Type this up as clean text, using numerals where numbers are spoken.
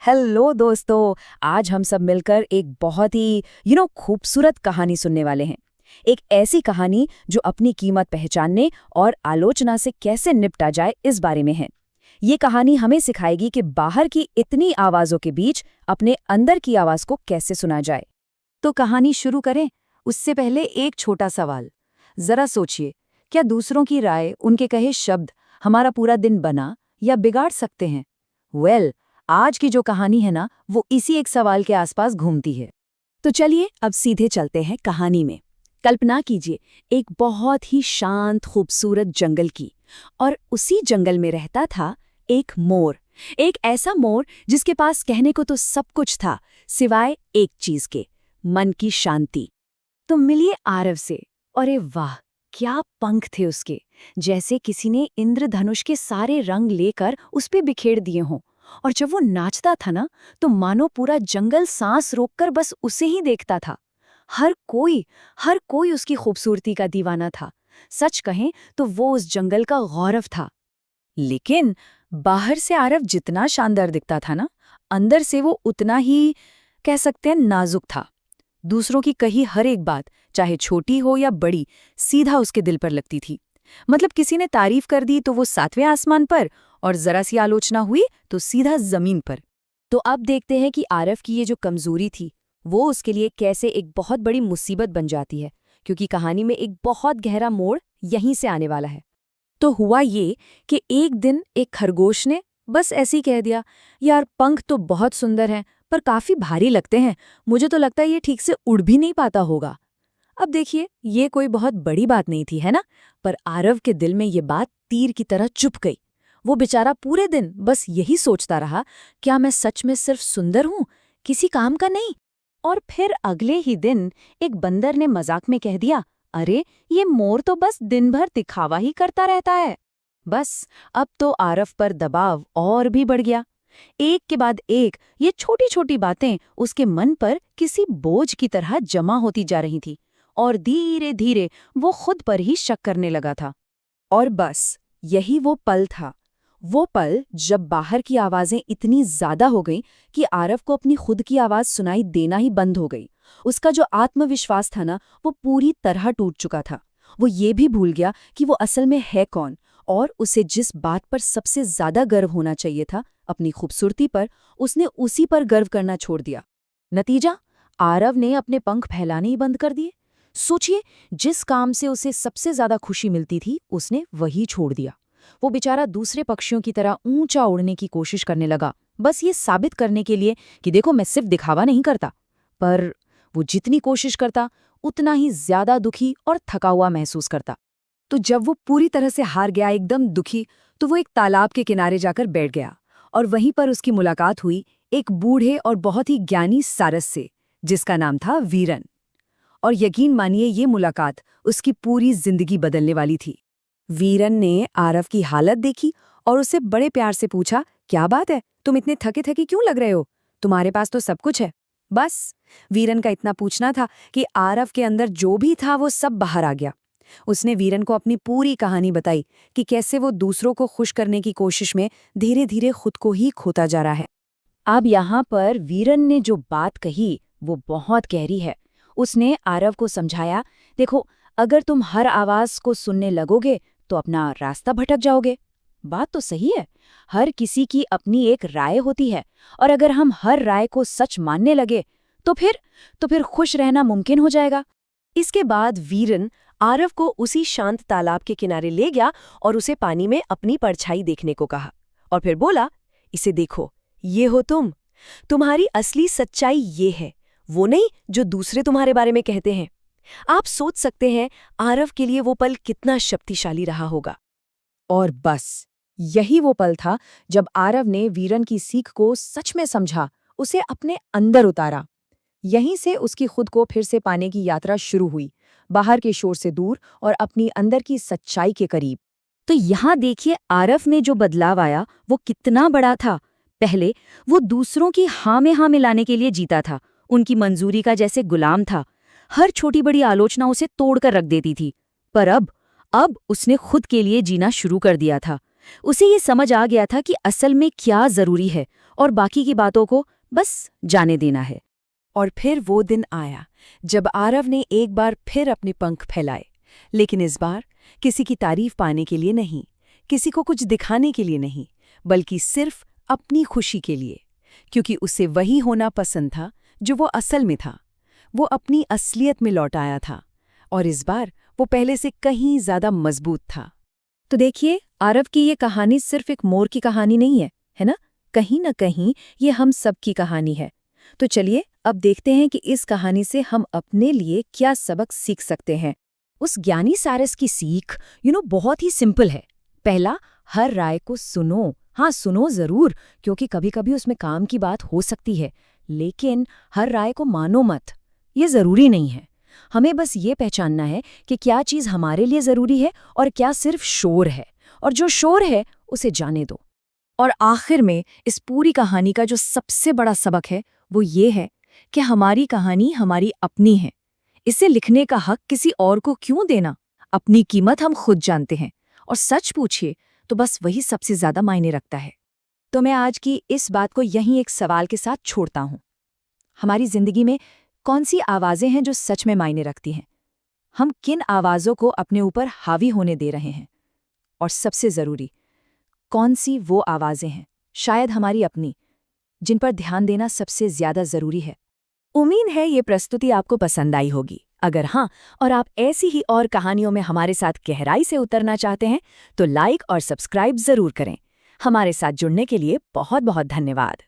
Hello दोस्तों। आज हम सब मिलकर एक बहुत ही खूबसूरत कहानी सुनने वाले हैं। एक ऐसी कहानी जो अपनी कीमत पहचानने और आलोचना से कैसे निपटा जाए इस बारे में है। ये कहानी हमें सिखाएगी कि बाहर की इतनी आवाज़ों के बीच अपने अंदर की आवाज़ को कैसे सुना जाए। तो कहानी शुरू करें उससे पहले एक छोटा सवाल। जरा सोचिए, क्या दूसरों की राय, उनके कहे शब्द हमारा पूरा दिन बना या बिगाड़ सकते हैं? आज की जो कहानी है ना, वो इसी एक सवाल के आसपास घूमती है। तो चलिए अब सीधे चलते हैं कहानी में। कल्पना कीजिए एक बहुत ही शांत खूबसूरत जंगल की, और उसी जंगल में रहता था एक मोर। एक ऐसा मोर जिसके पास कहने को तो सब कुछ था सिवाय एक चीज के, मन की शांति। तो मिलिए आरव से। अरे वाह, क्या पंख थे उसके! जैसे किसी ने इंद्रधनुष के सारे रंग लेकर उस पे बिखेर दिए हों। और जब वो नाचता था ना, तो मानो पूरा जंगल सांस रोककर बस उसे ही देखता था। हर कोई उसकी खूबसूरती का दीवाना था। सच कहें तो वो उस जंगल का गौरव था। लेकिन बाहर से आरव जितना शानदार दिखता था ना, अंदर से वो उतना ही, कह सकते हैं, नाजुक था। दूसरों की कही हर एक बात, चाहे छोटी हो या बड़ी, सीधा उसके दिल पर लगती थी। मतलब किसी ने तारीफ कर दी तो वो 7वें आसमान पर, और जरा सी आलोचना हुई तो सीधा जमीन पर। तो अब देखते हैं कि आरव की ये जो कमजोरी थी वो उसके लिए कैसे एक बहुत बड़ी मुसीबत बन जाती है, क्योंकि कहानी में एक बहुत गहरा मोड़ यहीं से आने वाला है। तो हुआ ये कि एक दिन एक खरगोश ने बस ऐसे ही कह दिया, यार पंख तो बहुत सुंदर हैं पर काफी भारी लगते हैं, मुझे तो लगता है ये ठीक से उड़ भी नहीं पाता होगा। अब देखिए, ये कोई बहुत बड़ी बात नहीं थी, है ना? पर आरव के दिल में ये बात तीर की तरह चुभ गई। वो बेचारा पूरे दिन बस यही सोचता रहा, क्या मैं सच में सिर्फ सुंदर हूं, किसी काम का नहीं? और फिर अगले ही दिन एक बंदर ने मजाक में कह दिया, अरे ये मोर तो बस दिन भर दिखावा ही करता रहता है। बस अब तो आरव पर दबाव और भी बढ़ गया। एक के बाद एक ये छोटी छोटी बातें उसके मन पर किसी बोझ की तरह जमा होती जा रही थी, और धीरे धीरे वो खुद पर ही शक करने लगा था। और बस यही वो पल था, वो पल जब बाहर की आवाजें इतनी ज्यादा हो गईं कि आरव को अपनी खुद की आवाज सुनाई देना ही बंद हो गई। उसका जो आत्मविश्वास था ना, वो पूरी तरह टूट चुका था। वो ये भी भूल गया कि वो असल में है कौन, और उसे जिस बात पर सबसे ज्यादा गर्व होना चाहिए था, अपनी खूबसूरती पर, उसने उसी पर गर्व करना छोड़ दिया। नतीजा, आरव ने अपने पंख फैलाने ही बंद कर दिए। सोचिए, जिस काम से उसे सबसे ज्यादा खुशी मिलती थी उसने वही छोड़ दिया। वो बेचारा दूसरे पक्षियों की तरह ऊंचा उड़ने की कोशिश करने लगा, बस ये साबित करने के लिए कि देखो मैं सिर्फ दिखावा नहीं करता। पर वो जितनी कोशिश करता उतना ही ज्यादा दुखी और थका हुआ महसूस करता। तो जब वो पूरी तरह से हार गया, एकदम दुखी, तो वो एक तालाब के किनारे जाकर बैठ गया। और वहीं पर उसकी मुलाकात हुई एक बूढ़े और बहुत ही ज्ञानी सारस से, जिसका नाम था वीरन। और यकीन मानिए, ये मुलाकात उसकी पूरी जिंदगी बदलने वाली थी। वीरन ने आरव की हालत देखी और उसे बड़े प्यार से पूछा, क्या बात है, तुम इतने थके थके क्यों लग रहे हो? तुम्हारे पास तो सब कुछ है। बस वीरन का इतना पूछना था कि आरव के अंदर जो भी था वो सब बाहर आ गया। उसने वीरन को अपनी पूरी कहानी बताई कि कैसे वो दूसरों को खुश करने की कोशिश में धीरे धीरे खुद को ही खोता जा रहा है। अब यहाँ पर वीरन ने जो बात कही वो बहुत गहरी है। उसने आरव को समझाया, देखो, अगर तुम हर आवाज को सुनने लगोगे तो अपना रास्ता भटक जाओगे। बात तो सही है, हर किसी की अपनी एक राय होती है, और अगर हम हर राय को सच मानने लगे तो फिर खुश रहना मुमकिन हो जाएगा। इसके बाद वीरन आरव को उसी शांत तालाब के किनारे ले गया और उसे पानी में अपनी परछाई देखने को कहा, और फिर बोला, इसे देखो, ये हो तुम। तुम्हारी असली सच्चाई ये है, वो नहीं जो दूसरे तुम्हारे बारे में कहते हैं। आप सोच सकते हैं आरव के लिए वो पल कितना शक्तिशाली रहा होगा। और बस यही वो पल था जब आरव ने वीरन की सीख को सच में समझा, उसे अपने अंदर उतारा। यहीं से उसकी खुद को फिर से पाने की यात्रा शुरू हुई, बाहर के शोर से दूर और अपनी अंदर की सच्चाई के करीब। तो यहाँ देखिए, आरव में जो बदलाव आया वो कितना बड़ा था। पहले वो दूसरों की हाँ में हाँ मिलाने के लिए जीता था, उनकी मंजूरी का जैसे गुलाम था। हर छोटी बड़ी आलोचना उसे तोड़कर रख देती थी। पर अब उसने खुद के लिए जीना शुरू कर दिया था। उसे ये समझ आ गया था कि असल में क्या जरूरी है और बाकी की बातों को बस जाने देना है। और फिर वो दिन आया जब आरव ने एक बार फिर अपने पंख फैलाए, लेकिन इस बार किसी की तारीफ पाने के लिए नहीं, किसी को कुछ दिखाने के लिए नहीं, बल्कि सिर्फ अपनी खुशी के लिए, क्योंकि उसे वही होना पसंद था जो वो असल में था। वो अपनी असलियत में लौट आया था और इस बार वो पहले से कहीं ज्यादा मजबूत था। तो देखिए, आरव की ये कहानी सिर्फ एक मोर की कहानी नहीं है ना? कहीं न कहीं ये हम सब की कहानी है। तो चलिए अब देखते हैं कि इस कहानी से हम अपने लिए क्या सबक सीख सकते हैं। उस ज्ञानी सारस की सीख बहुत ही सिंपल है। पहला, हर राय को सुनो। हाँ, सुनो जरूर, क्योंकि कभी-कभी उसमें काम की बात हो सकती है, लेकिन हर राय को मानो मत। ये जरूरी नहीं है। हमें बस ये पहचानना है कि क्या चीज़ हमारे लिए जरूरी है और क्या सिर्फ शोर है, और जो शोर है उसे जाने दो। और आखिर में इस पूरी कहानी का जो सबसे बड़ा सबक है वो ये है कि हमारी कहानी हमारी अपनी है। इसे लिखने का हक किसी और को क्यों देना? अपनी कीमत हम खुद जानते हैं, और सच पूछिए तो बस वही सबसे ज्यादा मायने रखता है। तो मैं आज की इस बात को यहीं एक सवाल के साथ छोड़ता हूँ। हमारी जिंदगी में कौन सी आवाज़ें हैं जो सच में मायने रखती हैं? हम किन आवाज़ों को अपने ऊपर हावी होने दे रहे हैं? और सबसे ज़रूरी, कौन सी वो आवाज़ें हैं, शायद हमारी अपनी, जिन पर ध्यान देना सबसे ज़्यादा ज़रूरी है? उम्मीद है ये प्रस्तुति आपको पसंद आई होगी। अगर हाँ, और आप ऐसी ही और कहानियों में हमारे साथ गहराई से उतरना चाहते हैं तो लाइक और सब्सक्राइब ज़रूर करें। हमारे साथ जुड़ने के लिए बहुत बहुत धन्यवाद।